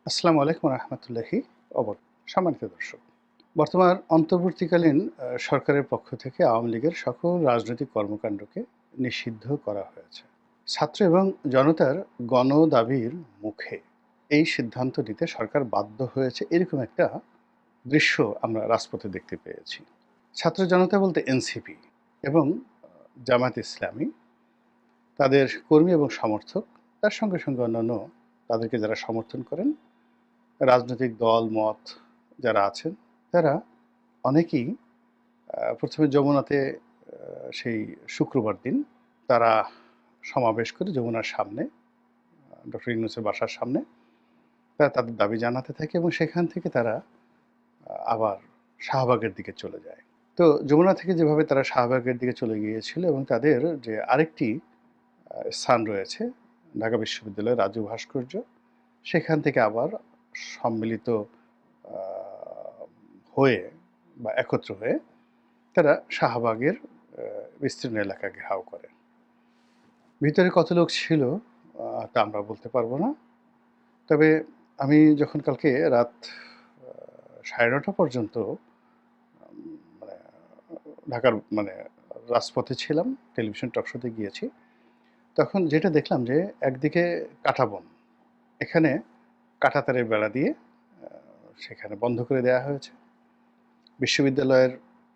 আসসালামু আলাইকুম রহমতুল্লাহি সম্মানিত দর্শক, বর্তমান অন্তর্বর্তীকালীন সরকারের পক্ষ থেকে আওয়ামী লীগের সকল রাজনৈতিক কর্মকাণ্ডকে নিষিদ্ধ করা হয়েছে। ছাত্র এবং জনতার গণ দাবির মুখে এই সিদ্ধান্ত নিতে সরকার বাধ্য হয়েছে, এরকম একটা দৃশ্য আমরা রাজপথে দেখতে পেয়েছি। ছাত্র জনতা বলতে এনসিপি এবং জামাত ইসলামী, তাদের কর্মী এবং সমর্থক, তার সঙ্গে সঙ্গে অন্যান্য তাদেরকে যারা সমর্থন করেন, রাজনৈতিক দল মত যারা আছেন, তারা অনেকেই প্রথমে যমুনাতে সেই শুক্রবার দিন তারা সমাবেশ করে যমুনার সামনে, ডক্টর ইউনূসের বাসার সামনে তারা তাদের দাবি জানাতে থাকে এবং সেখান থেকে তারা আবার শাহবাগের দিকে চলে যায়। তো যমুনা থেকে যেভাবে তারা শাহবাগের দিকে চলে গিয়েছিল এবং তাদের যে আরেকটি স্থান রয়েছে ঢাকা বিশ্ববিদ্যালয়ের রাজু ভাস্কর্য, সেখান থেকে আবার সম্মিলিত হয়ে বা একত্র হয়ে তারা শাহবাগের বিস্তীর্ণ এলাকা ঘেরাও করে। ভিতরে কত লোক ছিল তা আমরা বলতে পারবো না। তবে আমি যখন কালকে রাত 9:30 পর্যন্ত মানে ঢাকার রাজপথে ছিলাম, টেলিভিশন টকশোতে গিয়েছি, তখন যেটা দেখলাম যে একদিকে কাঁটাবন, এখানে কাঁটাতারের বেড়া দিয়ে সেখানে বন্ধ করে দেওয়া হয়েছে। বিশ্ববিদ্যালয়ের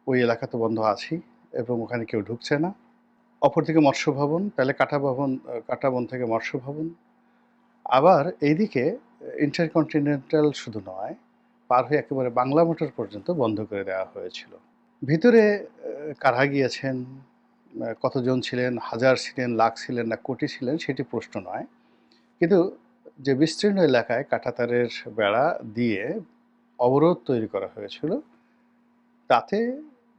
ওই এলাকা তো বন্ধ আছেই এবং ওখানে কেউ ঢুকছে না। অপরদিকে মৎস্য ভবন, তাহলে কাঁটাবন থেকে মৎস্য ভবন। আবার এইদিকে ইন্টারকন্টিনেন্টাল শুধু নয়, পার হয়ে একেবারে বাংলা মোটর পর্যন্ত বন্ধ করে দেওয়া হয়েছিল। ভিতরে কারা গিয়েছেন, কতজন ছিলেন, হাজার ছিলেন, লাখ ছিলেন না কোটি ছিলেন, সেটি প্রশ্ন নয়। কিন্তু যে বিস্তীর্ণ এলাকায় কাঁটাতারের বেড়া দিয়ে অবরোধ তৈরি করা হয়েছিল, তাতে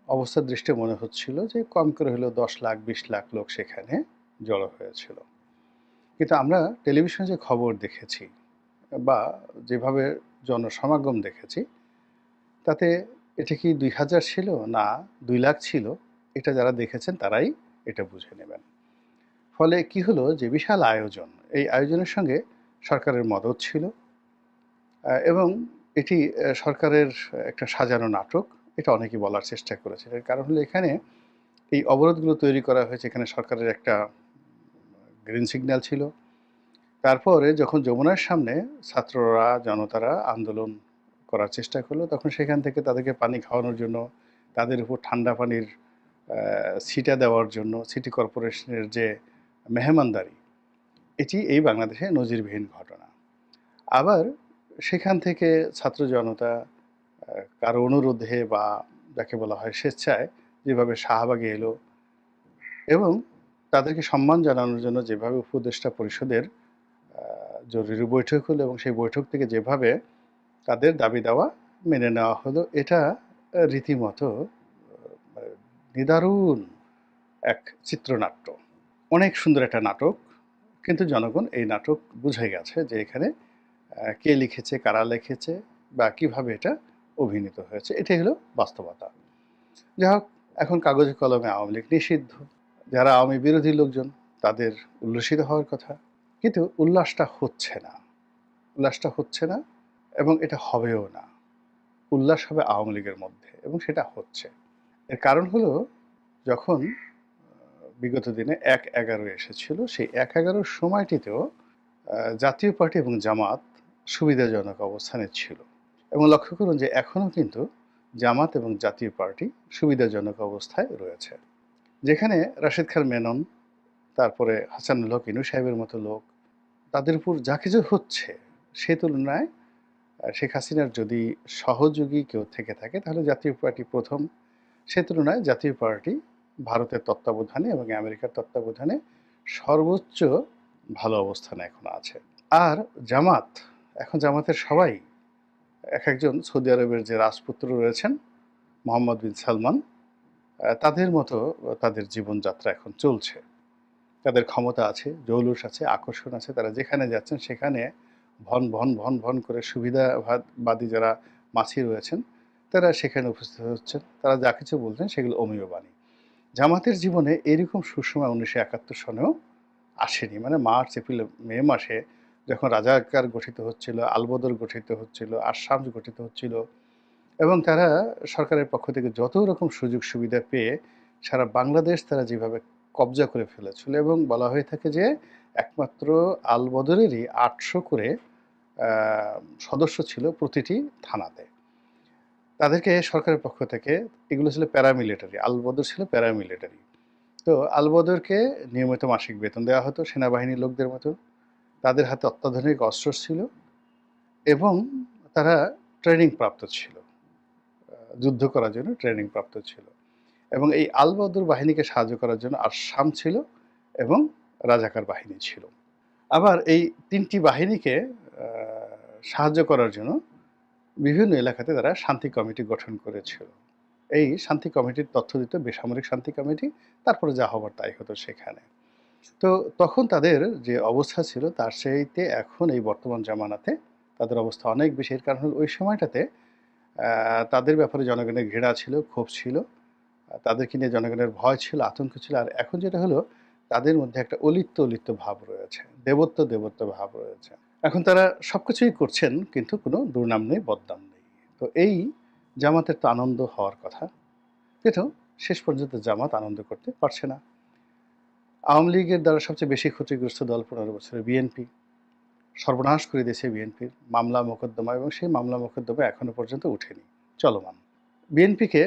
অবস্থার দৃষ্টে মনে হচ্ছিল যে কম করে হলেও 10 লাখ 20 লাখ লোক সেখানে জড়ো হয়েছিল। কিন্তু আমরা টেলিভিশনে যে খবর দেখেছি বা যেভাবে জনসমাগম দেখেছি, তাতে এটা কি 2000 ছিল না 2 লাখ ছিল, এটা যারা দেখেছেন তারাই এটা বুঝে নেবেন। ফলে কি হলো যে বিশাল আয়োজন, এই আয়োজনের সঙ্গে সরকারের মদত ছিল এবং এটি সরকারের একটা সাজানো নাটক, এটা অনেকেই বলার চেষ্টা করেছে। এর কারণ হলো এখানে এই অবরোধগুলো তৈরি করা হয়েছে, এখানে সরকারের একটা গ্রিন সিগন্যাল ছিল। তারপরে যখন যমুনার সামনে ছাত্ররা জনতারা আন্দোলন করার চেষ্টা করলো, তখন সেখান থেকে তাদেরকে পানি খাওয়ানোর জন্য, তাদের উপর ঠান্ডা পানির ছিটা দেওয়ার জন্য সিটি কর্পোরেশনের যে মেহমানদারি, এটি এই বাংলাদেশে নজিরবিহীন ঘটনা। আবার সেখান থেকে ছাত্র জনতা কারো অনুরোধে বা যাকে বলা হয় স্বেচ্ছায় যেভাবে শাহবাগে এলো এবং তাদেরকে সম্মান জানানোর জন্য যেভাবে উপদেষ্টা পরিষদের জরুরি বৈঠক হলো এবং সেই বৈঠক থেকে যেভাবে তাদের দাবি দাওয়া মেনে নেওয়া হলো, এটা রীতিমতো নিদারুণ এক চিত্রনাট্য, অনেক সুন্দর একটা নাটক। কিন্তু জনগণ এই নাটক বুঝে গেছে যে এখানে কে লিখেছে, কারা লিখেছে বা কিভাবে এটা অভিনীত হয়েছে, এটাই হলো বাস্তবতা। যাই হোক, এখন কাগজে কলমে আওয়ামী লীগ নিষিদ্ধ। যারা আওয়ামী বিরোধী লোকজন তাদের উল্লসিত হওয়ার কথা, কিন্তু উল্লাসটা হচ্ছে না এবং এটা হবেও না। উল্লাস হবে আওয়ামী লীগের মধ্যে এবং সেটা হচ্ছে। এর কারণ হলো, যখন বিগত দিনে ১/১১ এসেছিল, সেই ১/১১ সময়টিতেও জাতীয় পার্টি এবং জামাত সুবিধাজনক অবস্থানে ছিল এবং লক্ষ্য করুন যে এখনও কিন্তু জামাত এবং জাতীয় পার্টি সুবিধাজনক অবস্থায় রয়েছে। যেখানে রাশেদ খান মেনন, তারপরে হাসানুল হক ইনু সাহেবের মতো লোক, তাদের উপর যা কিছু হচ্ছে, সে তুলনায় শেখ হাসিনার যদি সহযোগী কেউ থেকে থাকে তাহলে জাতীয় পার্টি প্রথম। সে তুলনায় জাতীয় পার্টি ভারতের তত্ত্বাবধানে এবং আমেরিকার তত্ত্বাবধানে সর্বোচ্চ ভালো অবস্থানে এখন আছে। আর জামাত, এখন জামাতের সবাই এক একজন সৌদি আরবের যে রাজপুত্র রয়েছেন মোহাম্মদ বিন সালমান, তাদের মতো তাদের জীবনযাত্রা এখন চলছে। তাদের ক্ষমতা আছে, জৌলুস আছে, আকর্ষণ আছে, তারা যেখানে যাচ্ছেন সেখানে ভন ভন ভন ভন করে সুবিধাবাদী যারা মাছি রয়েছেন তারা সেখানে উপস্থিত হচ্ছেন, তারা যা কিছু বলছেন সেগুলো অমীয় বাণী। জামাতের জীবনে এরকম সুসময় 1971 সনেও আসেনি। মার্চ, এপ্রিল, মে মাসে যখন রাজাকার গঠিত হচ্ছিল, আলবদর গঠিত হচ্ছিল, আরশামস গঠিত হচ্ছিল এবং তারা সরকারের পক্ষ থেকে যত রকম সুযোগ সুবিধা পেয়ে সারা বাংলাদেশ তারা যেভাবে কবজা করে ফেলেছিল এবং বলা হয়ে থাকে যে একমাত্র আলবদরেরই ৮০০ করে সদস্য ছিল প্রতিটি থানাতে। তাদেরকে সরকারের পক্ষ থেকে, এগুলো ছিল প্যারামিলিটারি, আলবদর ছিল প্যারামিলিটারি। তো আলবদরকে নিয়মিত মাসিক বেতন দেওয়া হতো সেনাবাহিনীর লোকদের মতো। তাদের হাতে অত্যাধুনিক অস্ত্র ছিল এবং তারা ট্রেনিং প্রাপ্ত ছিল, যুদ্ধ করার জন্য ট্রেনিং প্রাপ্ত ছিল। এবং এই আলবদর বাহিনীকে সাহায্য করার জন্য আরশাম ছিল এবং রাজাকার বাহিনী ছিল। আবার এই ৩টি বাহিনীকে সাহায্য করার জন্য বিভিন্ন এলাকাতে তারা শান্তি কমিটি গঠন করেছিল। এই শান্তি কমিটির তথ্য দিত বেসামরিক শান্তি কমিটি, তারপরে যা হবার তাই হতো সেখানে। তো তখন তাদের যে অবস্থা ছিল তার চাইতে এখন এই বর্তমান জামানাতে তাদের অবস্থা অনেক বেশি। এর কারণ হলো ওই সময়টাতে তাদের ব্যাপারে জনগণের ঘৃণা ছিল, ক্ষোভ ছিল, তাদেরকে নিয়ে জনগণের ভয় ছিল, আতঙ্ক ছিল। আর এখন যেটা হলো তাদের মধ্যে একটা অলিপ্ত অলিপ্ত ভাব রয়েছে, দেবত্ব দেবত্ব ভাব রয়েছে। এখন তারা সবকিছুই করছেন কিন্তু কোনো দুর্নাম নেই, বদনাম নেই। তো এই জামাতের তো আনন্দ হওয়ার কথা, কিন্তু শেষ পর্যন্ত জামাত আনন্দ করতে পারছে না। আওয়ামী লীগের দ্বারা সবচেয়ে বেশি ক্ষতিগ্রস্ত দল ১৫ বছরের বিএনপি, সর্বনাশ করে দিয়েছে বিএনপির মামলা মোকদ্দমা, এবং সেই মামলা মোকদ্দমা এখনো পর্যন্ত উঠেনি, চলমান। বিএনপিকে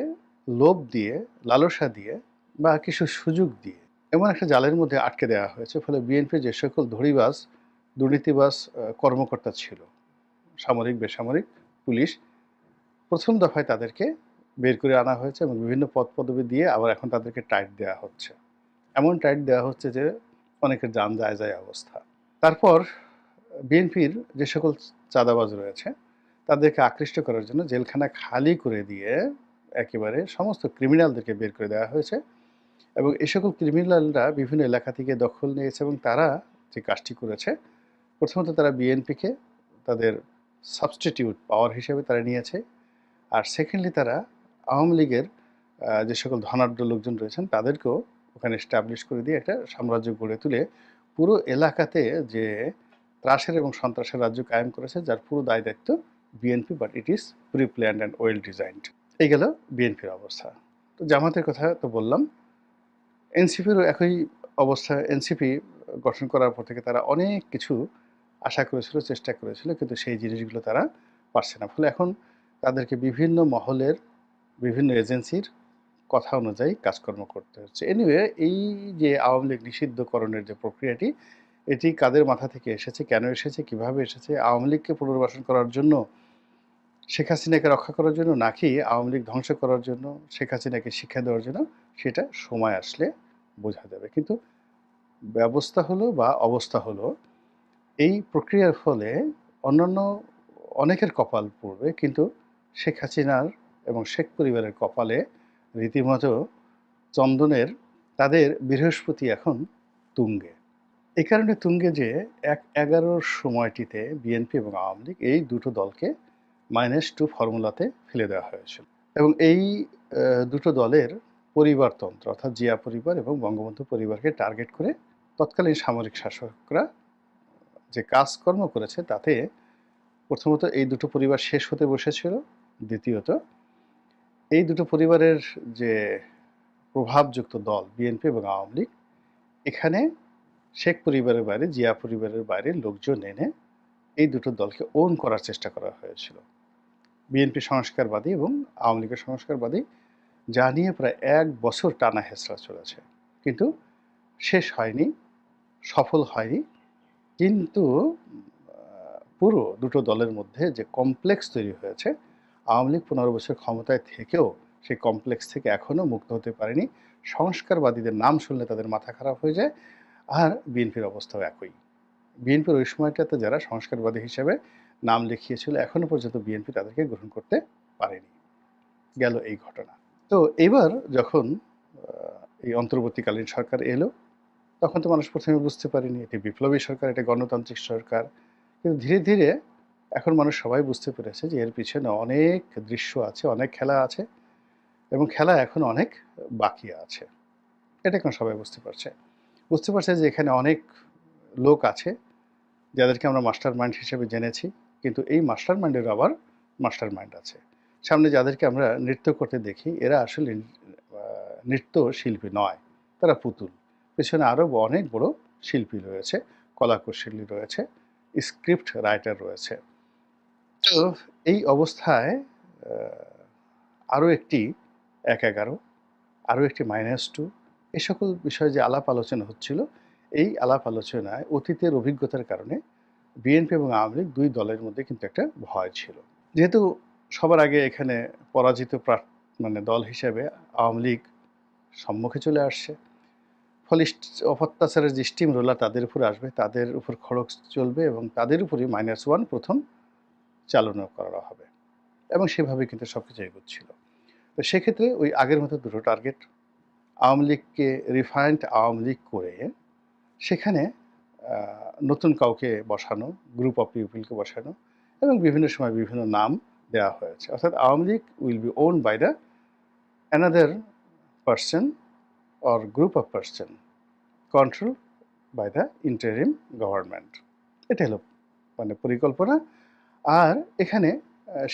লোভ দিয়ে, লালসা দিয়ে বা কিছু সুযোগ দিয়ে এমন একটা জালের মধ্যে আটকে দেওয়া হয়েছে, ফলে বিএনপির যে সকল ধড়িবাজ, দুর্নীতিবাজ কর্মকর্তা ছিল, সামরিক, বেসামরিক, পুলিশ, প্রথম দফায় তাদেরকে বের করে আনা হয়েছে এবং বিভিন্ন পদ পদবি দিয়ে আবার এখন তাদেরকে টাইট দেওয়া হচ্ছে। এমন টাইট দেওয়া হচ্ছে যে অনেকের জান যায় যায় অবস্থা। তারপর বিএনপির যে সকল চাঁদাবাজ রয়েছে তাদেরকে আকৃষ্ট করার জন্য জেলখানা খালি করে দিয়ে একেবারে সমস্ত ক্রিমিনালদেরকে বের করে দেওয়া হয়েছে এবং এই সকল ক্রিমিনালরা বিভিন্ন এলাকা থেকে দখল নিয়েছে এবং তারা যে কাজটি করেছে, প্রথমত তারা বিএনপিকে তাদের সাবস্টিটিউট পাওয়ার হিসেবে তারা নিয়েছে, আর সেকেন্ডলি তারা আওয়ামী লীগের যে সকল ধনাঢ্য লোকজন রয়েছেন তাদেরকেও ওখানে এস্টাবলিশ করে দিয়ে একটা সাম্রাজ্য গড়ে তুলে পুরো এলাকাতে যে ত্রাসের এবং সন্ত্রাসের রাজ্য কায়েম করেছে, যার পুরো দায় দায়িত্ব BNP, but it is pre planned and well designed. এই গেল বিএনপির অবস্থা। তো জামাতের কথা তো বললাম। এনসিপিরও একই অবস্থা। এনসিপি গঠন করার পর থেকে তারা অনেক কিছু আশা করেছিল, চেষ্টা করেছিল, কিন্তু সেই জিনিসগুলো তারা পারছে না। ফলে এখন তাদেরকে বিভিন্ন মহলের, বিভিন্ন এজেন্সির কথা অনুযায়ী কাজকর্ম করতে হচ্ছে। এনিওয়ে, এই যে আওয়ামী লীগ নিষিদ্ধকরণের যে প্রক্রিয়াটি, এটি কাদের মাথা থেকে এসেছে, কেন এসেছে, কিভাবে এসেছে, আওয়ামী লীগকে পুনর্বাসন করার জন্য, শেখ হাসিনাকে রক্ষা করার জন্য, নাকি আওয়ামী লীগ ধ্বংস করার জন্য, শেখ হাসিনাকে শিক্ষা দেওয়ার জন্য, সেটা সময় আসলে বোঝা যাবে। কিন্তু ব্যবস্থা হলো বা অবস্থা হলো, এই প্রক্রিয়ার ফলে অন্যান্য অনেকের কপাল পুড়বে, কিন্তু শেখ হাসিনার এবং শেখ পরিবারের কপালে রীতিমতো চন্দনের, তাদের বৃহস্পতি এখন তুঙ্গে। এই কারণে তুঙ্গে যে ১/১১ সময়টিতে বিএনপি এবং আওয়ামী লীগ এই দুটো দলকে -2 ফর্মুলাতে ফেলে দেওয়া হয়েছিল এবং এই দুটো দলের পরিবারতন্ত্র, অর্থাৎ জিয়া পরিবার এবং বঙ্গবন্ধু পরিবারকে টার্গেট করে তৎকালীন সামরিক শাসকরা যে কাজকর্ম করেছে, তাতে প্রথমত এই দুটো পরিবার শেষ হতে বসেছিল, দ্বিতীয়ত এই দুটো পরিবারের যে প্রভাবযুক্ত দল বিএনপি এবং আওয়ামী লীগ, এখানে শেখ পরিবারের বাইরে, জিয়া পরিবারের বাইরে লোকজন এনে এই দুটো দলকে ওন করার চেষ্টা করা হয়েছিল। বিএনপি সংস্কারবাদী এবং আওয়ামী লীগের সংস্কারবাদী, যা নিয়ে প্রায় ১ বছর টানা হেঁচড়া চলেছে, কিন্তু শেষ হয়নি, সফল হয়নি। কিন্তু পুরো দুটো দলের মধ্যে যে কমপ্লেক্স তৈরি হয়েছে, আওয়ামী লীগ ১৫ বছর ক্ষমতায় থেকেও সেই কমপ্লেক্স থেকে এখনও মুক্ত হতে পারেনি। সংস্কারবাদীদের নাম শুনলে তাদের মাথা খারাপ হয়ে যায়, আর বিএনপির অবস্থাও একই। বিএনপির ওই সময়টাতে যারা সংস্কারবাদী হিসেবে নাম লিখিয়েছিল, এখনও পর্যন্ত বিএনপি তাদেরকে গ্রহণ করতে পারেনি। গেল এই ঘটনা। তো এবার যখন এই অন্তর্বর্তীকালীন সরকার এলো, তখন তো মানুষ প্রথমে বুঝতে পারেনি এটি বিপ্লবী সরকার, এটা গণতান্ত্রিক সরকার। কিন্তু ধীরে ধীরে এখন মানুষ সবাই বুঝতে পেরেছে যে এর পিছনে অনেক দৃশ্য আছে, অনেক খেলা আছে এবং খেলা এখন অনেক বাকি আছে। এটা এখন সবাই বুঝতে পারছে। বুঝতে পারছে যে এখানে অনেক লোক আছে যাদেরকে আমরা মাস্টার মাইন্ড হিসেবে জেনেছি, কিন্তু এই মাস্টার মাইন্ডের আবার মাস্টার মাইন্ড আছে। সামনে যাদেরকে আমরা নৃত্য করতে দেখি, এরা আসলে নৃত্য শিল্পী নয়, তারা পুতুল। পেছনে আরও অনেক বড় শিল্পী রয়েছে, কলাকুশলী রয়েছে, স্ক্রিপ্ট রাইটার রয়েছে। তো এই অবস্থায় আরও একটি ১-১১, আরও একটি -2, এ সকল বিষয়ে যে আলাপ আলোচনা হচ্ছিল, এই আলাপ আলোচনায় অতীতের অভিজ্ঞতার কারণে বিএনপি এবং আওয়ামী লীগ ২ দলের মধ্যে কিন্তু একটা ভয় ছিল। যেহেতু সবার আগে এখানে পরাজিত মানে দল হিসেবে আওয়ামী লীগ সম্মুখে চলে আসছে, ফলে অত্যাচারের যে স্টিম রোলার তাদের উপর আসবে, তাদের উপর খড়গ চলবে এবং তাদের উপরই -1 প্রথম চালনা করা হবে এবং সেভাবে কিন্তু সবকিছু এগোচ্ছিল। তো সেক্ষেত্রে ওই আগের মতো দুটো টার্গেট, আওয়ামী লীগকে রিফাইন্ড আওয়ামী লীগ করে সেখানে নতুন কাউকে বসানো, গ্রুপ অফ পিপলকে বসানো এবং বিভিন্ন সময় বিভিন্ন নাম দেওয়া হয়েছে। অর্থাৎ Awami League will be owned by the another person or group of person control by the interim government. এটা হলো মানে পরিকল্পনা। আর এখানে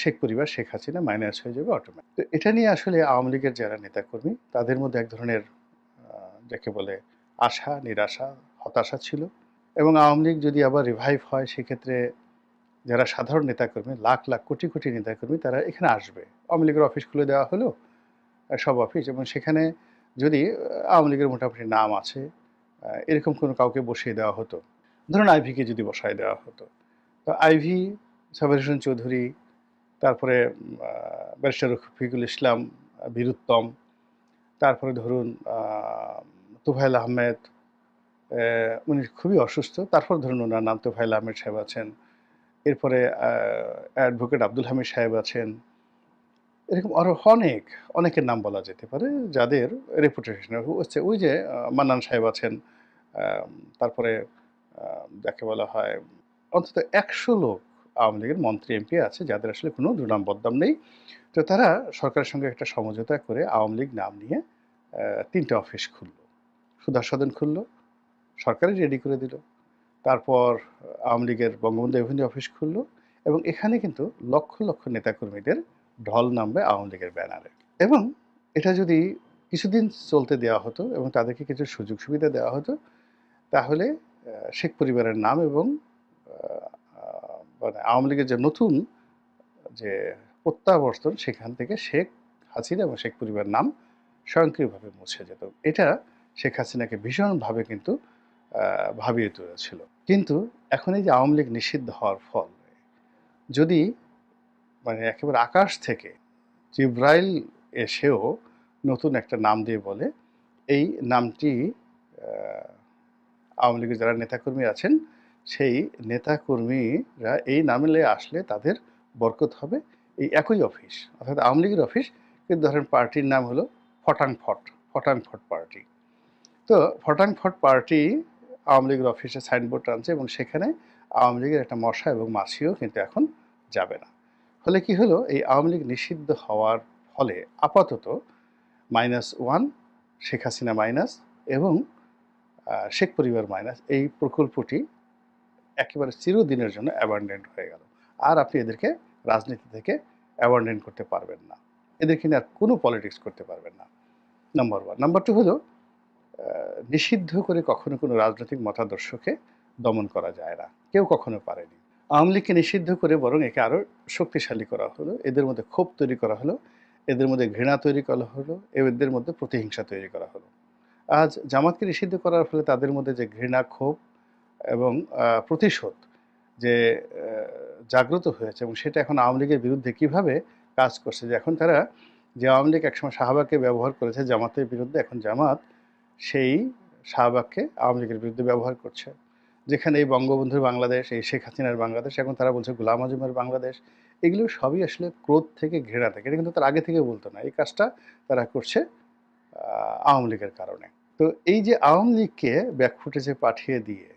শেখ পরিবার, শেখ হাসিনা মাইনাস হয়ে যাবে অটোমেটিক। তো এটা নিয়ে আসলে আওয়ামী লীগের যারা নেতাকর্মী, তাদের মধ্যে এক ধরনের যাকে বলে আশা, নিরাশা, হতাশা ছিল। এবং আওয়ামী লীগ যদি আবার রিভাইভ হয়, সেক্ষেত্রে যারা সাধারণ নেতাকর্মী, লাখ লাখ কোটি কোটি নেতাকর্মী, তারা এখানে আসবে। আওয়ামী লীগের অফিস খুলে দেওয়া হলো, সব অফিস, এবং সেখানে যদি আওয়ামী লীগের মোটামুটি নাম আছে এরকম কোনো কাউকে বসিয়ে দেওয়া হতো, ধরুন আইভিকে যদি বসায় দেওয়া হতো, তো আইভি, সাবের হোসেন চৌধুরী, তারপরে ব্যারিস্টার রফিকুল ইসলাম বীরুত্তম, তারপরে ধরুন তোফায়েল আহমেদ, উনি খুবই অসুস্থ, তারপর ধরুন ওনার নাম তোফায়েল আহমেদ সাহেব আছেন, এরপরে অ্যাডভোকেট আব্দুল হামিদ সাহেব আছেন, এরকম আরও অনেকের নাম বলা যেতে পারে যাদের রেপুটেশন হচ্ছে। ওই যে মান্নান সাহেব আছেন, তারপরে যাকে বলা হয় অন্তত ১০০ লোক আওয়ামী লীগের মন্ত্রী এমপি আছে যাদের আসলে কোনো দুর্নাম বদনাম নেই। তো তারা সরকারের সঙ্গে একটা সমঝোতা করে আওয়ামী লীগ নাম নিয়ে ৩টে অফিস খুলল, সুধার সদন খুলল, সরকারই রেডি করে দিল। তারপর আওয়ামী লীগের বঙ্গবন্ধু এভিনিউ অফিস খুলল এবং এখানে কিন্তু লক্ষ লক্ষ নেতাকর্মীদের ঢল নামবে আওয়ামী লীগের ব্যানারে। এবং এটা যদি কিছুদিন চলতে দেওয়া হতো এবং তাদেরকে কিছু সুযোগ সুবিধা দেওয়া হতো, তাহলে শেখ পরিবারের নাম এবং মানে আওয়ামী লীগের যে নতুন যে প্রত্যাবর্তন, সেখান থেকে শেখ হাসিনা এবং শেখ পরিবারের নাম স্বয়ংক্রিয়ভাবে মুছে যেত। এটা শেখ হাসিনাকে ভীষণভাবে কিন্তু ভাবিয়ে তুলেছিল। কিন্তু এখন এই যে আওয়ামী লীগ নিষিদ্ধ হওয়ার ফল, যদি মানে একেবারে আকাশ থেকে জিব্রাইল এসেও নতুন একটা নাম দিয়ে বলে, এই নামটি আওয়ামী লীগের যারা নেতাকর্মী আছেন, সেই নেতাকর্মীরা এই নামে আসলে তাদের বরকত হবে, এই একই অফিস, অর্থাৎ আওয়ামী লীগের অফিস, কিন্তু ধরেন পার্টির নাম হলো ফটাংফট, ফটাংফট পার্টি। তো ফটাংফট পার্টি আওয়ামী লীগের অফিসে সাইনবোর্ড টানছে এবং সেখানে আওয়ামী লীগের একটা মশা এবং মাছিও কিন্তু এখন যাবে না। ফলে কি হলো, এই আওয়ামী লীগ নিষিদ্ধ হওয়ার ফলে আপাতত -1, শেখ হাসিনা মাইনাস এবং শেখ পরিবার মাইনাস, এই প্রকল্পটি একেবারে চিরদিনের জন্য অ্যাবান্ডেন্ট হয়ে গেল। আর আপনি এদেরকে রাজনীতি থেকে অ্যাবান্ডেন্ট করতে পারবেন না, এদেরকে নিয়ে আর কোনো পলিটিক্স করতে পারবেন না, নাম্বার 1। নাম্বার 2 হলো নিষিদ্ধ করে কখনো কোনো রাজনৈতিক মতাদর্শকে দমন করা যায় না, কেউ কখনো পারেনি। আওয়ামী লীগকে নিষিদ্ধ করে বরং একে আরও শক্তিশালী করা হলো, এদের মধ্যে ক্ষোভ তৈরি করা হলো, এদের মধ্যে ঘৃণা তৈরি করা হলো, এদের মধ্যে প্রতিহিংসা তৈরি করা হলো। আজ জামাতকে নিষিদ্ধ করার ফলে তাদের মধ্যে যে ঘৃণা, ক্ষোভ এবং প্রতিশোধ যে জাগ্রত হয়েছে, এবং সেটা এখন আওয়ামী লীগের বিরুদ্ধে কীভাবে কাজ করছে, যে এখন তারা, যে আওয়ামী লীগ একসময় শাহবাগকে ব্যবহার করেছে জামাতের বিরুদ্ধে, এখন জামাত সেই শাহবাগকে আওয়ামী লীগের বিরুদ্ধে ব্যবহার করছে। যেখানে এই বঙ্গবন্ধুর বাংলাদেশ, এই শেখ হাসিনার বাংলাদেশ, এখন তারা বলছে গোলাম আজমের বাংলাদেশ। এগুলো সবই আসলে ক্রোধ থেকে, ঘৃণা থেকে। এটা কিন্তু তারা আগে থেকে বলতো না, এই কাজটা তারা করছে আওয়ামী লীগের কারণে। তো এই যে আওয়ামী লীগকে ব্যাকফুটেজে পাঠিয়ে দিয়ে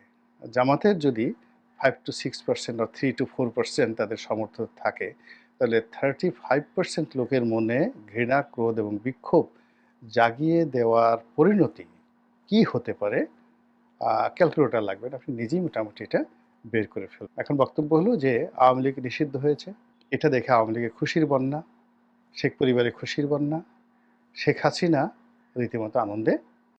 জামাতের যদি 5 to 6% বা 3 to 4% তাদের সমর্থন থাকে, তাহলে 35% লোকের মনে ঘৃণা, ক্রোধ এবং বিক্ষোভ জাগিয়ে দেওয়ার পরিণতি কি হতে পারে, ক্যালকুলেটর লাগবে না, আপনি নিজেই মোটামুটি এটা বের করে ফেলব। এখন বক্তব্য হলো যে আওয়ামী লীগ নিষিদ্ধ হয়েছে। এটা দেখে আওয়ামী লীগের খুশির বন্যা, শেখ পরিবারের খুশির বন্যা, শেখ হাসিনা রীতিমতো আনন্দে